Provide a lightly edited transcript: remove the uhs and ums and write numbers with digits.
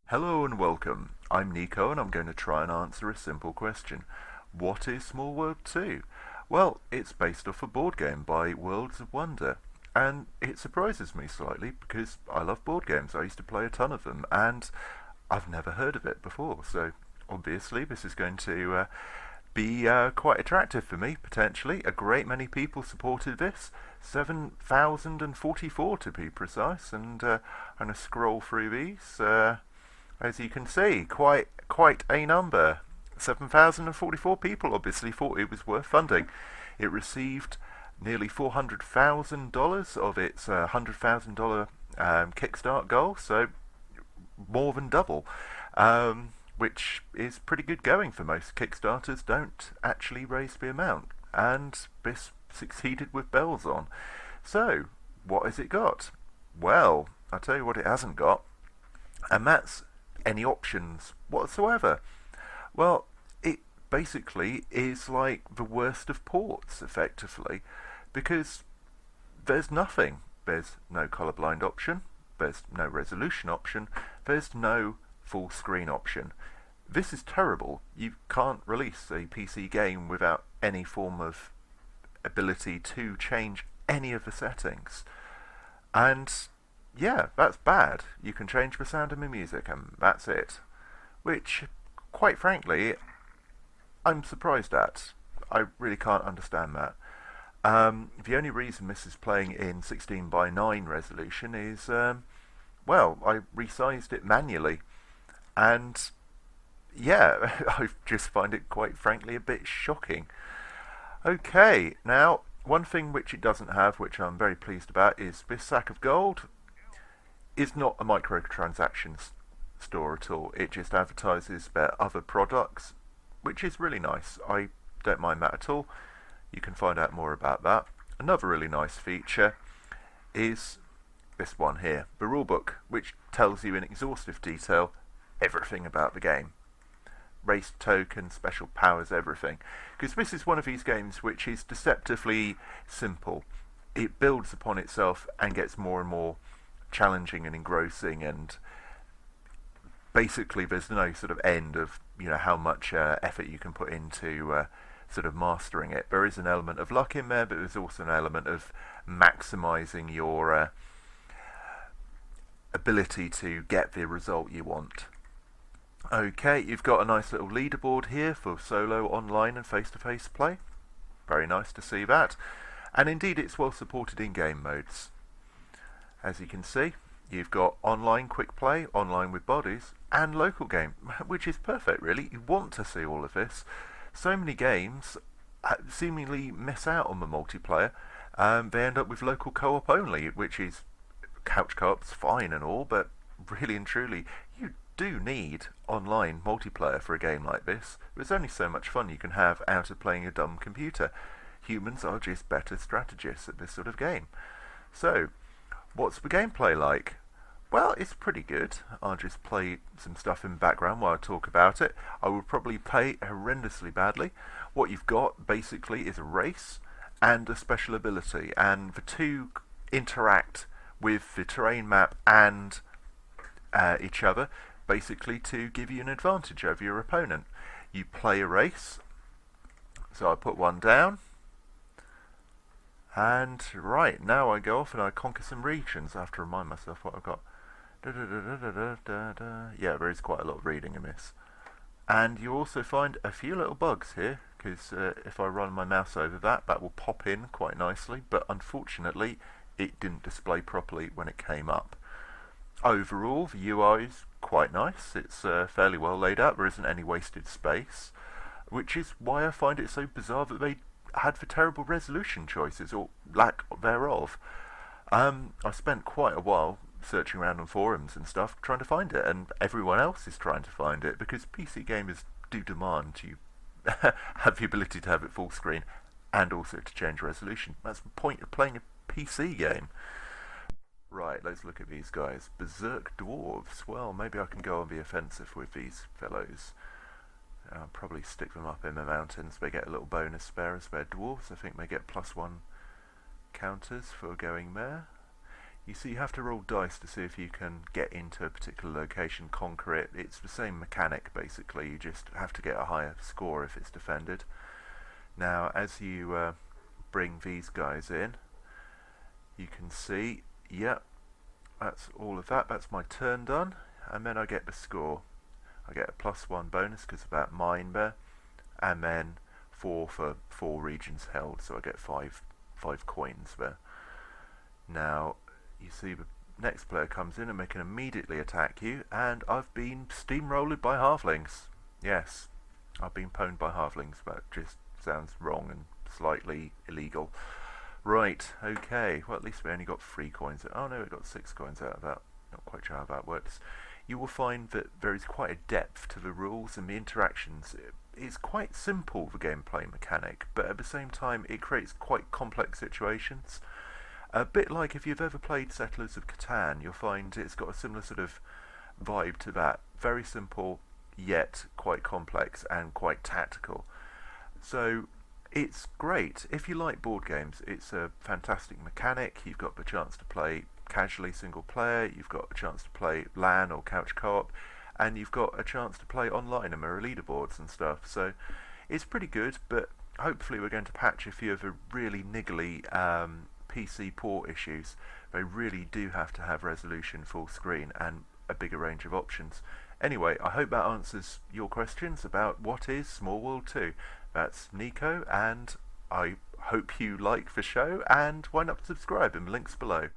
Hello and welcome. I'm Niko and I'm going to try and answer a simple question. What is Small World 2? Well, it's based off a board game by Worlds of Wonder. And it surprises me slightly because I love board games. I used to play a ton of them and I've never heard of it before. So obviously this is going to be quite attractive for me, potentially. A great many people supported this. 7,044 to be precise. And I'm going to scroll through these. As you can see, quite a number. 7,044 people obviously thought it was worth funding. It received nearly $400,000 of its $100,000 Kickstart goal, so more than double, which is pretty good going for most Kickstarters. Don't actually raise the amount, and this succeeded with bells on. So, what has it got? Well, I'll tell you what it hasn't got, and that's any options whatsoever. Well, it basically is like the worst of ports, effectively, because there's nothing. There's no colorblind option, there's no resolution option, there's no full screen option. This is terrible. You can't release a PC game without any form of ability to change any of the settings. And yeah, that's bad. You can change the sound of my music and that's it. Which, quite frankly, I'm surprised at. I really can't understand that. The only reason this is playing in 16:9 resolution is, well, I resized it manually. And yeah, I just find it quite frankly a bit shocking. Okay, now, one thing which it doesn't have, which I'm very pleased about, is this sack of gold is not a microtransactions store at all. It just advertises their other products, which is really nice. I don't mind that at all. You can find out more about that. Another really nice feature is this one here, the rulebook, which tells you in exhaustive detail everything about the game. Race tokens, special powers, everything. Because this is one of these games which is deceptively simple. It builds upon itself and gets more and more challenging and engrossing, and basically there's no sort of end of how much effort you can put into sort of mastering it. There is an element of luck in there, but there's also an element of maximizing your ability to get the result you want. Okay, you've got a nice little leaderboard here for solo, online and face-to-face play. Very nice to see that. And indeed it's well supported in game modes. As you can see, you've got online quick play, online with bodies, and local game, which is perfect really. You want to see all of this. So many games seemingly miss out on the multiplayer. They end up with local co-op only, which is, couch co-op's fine and all, but really and truly, you do need online multiplayer for a game like this. There's only so much fun you can have out of playing a dumb computer. Humans are just better strategists at this sort of game. So, what's the gameplay like? Well, it's pretty good. I'll just play some stuff in the background while I talk about it. I would probably play horrendously badly. What you've got basically is a race and a special ability, and the two interact with the terrain map and each other, basically to give you an advantage over your opponent. You play a race, so I put one down. And right, now I go off and I conquer some regions. I have to remind myself what I've got. Yeah, there is quite a lot of reading in this. And you also find a few little bugs here, because if I run my mouse over that, that will pop in quite nicely, but unfortunately it didn't display properly when it came up. Overall, the UI is quite nice. It's fairly well laid out. There isn't any wasted space, which is why I find it so bizarre that they had the terrible resolution choices, or lack thereof. I spent quite a while searching around on forums and stuff trying to find it, and everyone else is trying to find it, because PC gamers do demand you have the ability to have it full screen and also to change resolution. That's the point of playing a PC game. Right, let's look at these guys. Berserk Dwarves. Well, maybe I can go on the offensive with these fellows. I'll probably stick them up in the mountains. They get a little bonus there as they're dwarves. I think they get +1 counters for going there. You see, you have to roll dice to see if you can get into a particular location, conquer it. It's the same mechanic basically, you just have to get a higher score if it's defended. Now as you bring these guys in, you can see, yep, that's all of that, that's my turn done, and then I get the score. I get a +1 bonus because of that mine there, and then 4 for 4 regions held, so I get 5 coins there. Now you see the next player comes in and they can immediately attack you, and I've been steamrolled by halflings. Yes, I've been pwned by halflings. That just sounds wrong and slightly illegal. Right, okay, well at least we only got 3 coins. Oh no, we got 6 coins out of that. Not quite sure how that works. You will find that there is quite a depth to the rules and the interactions. It's quite simple, the gameplay mechanic, but at the same time it creates quite complex situations. A bit like if you've ever played Settlers of Catan, you'll find it's got a similar sort of vibe to that. Very simple, yet quite complex and quite tactical. So it's great. If you like board games, it's a fantastic mechanic. You've got the chance to play casually single player, you've got a chance to play LAN or couch co-op, and you've got a chance to play online and mirror leaderboards and stuff. So it's pretty good, but hopefully we're going to patch a few of the really niggly PC port issues. They really do have to have resolution full screen and a bigger range of options. Anyway, I hope that answers your questions about what is Small World 2. That's Niko, and I hope you like the show, and why not subscribe in the links below.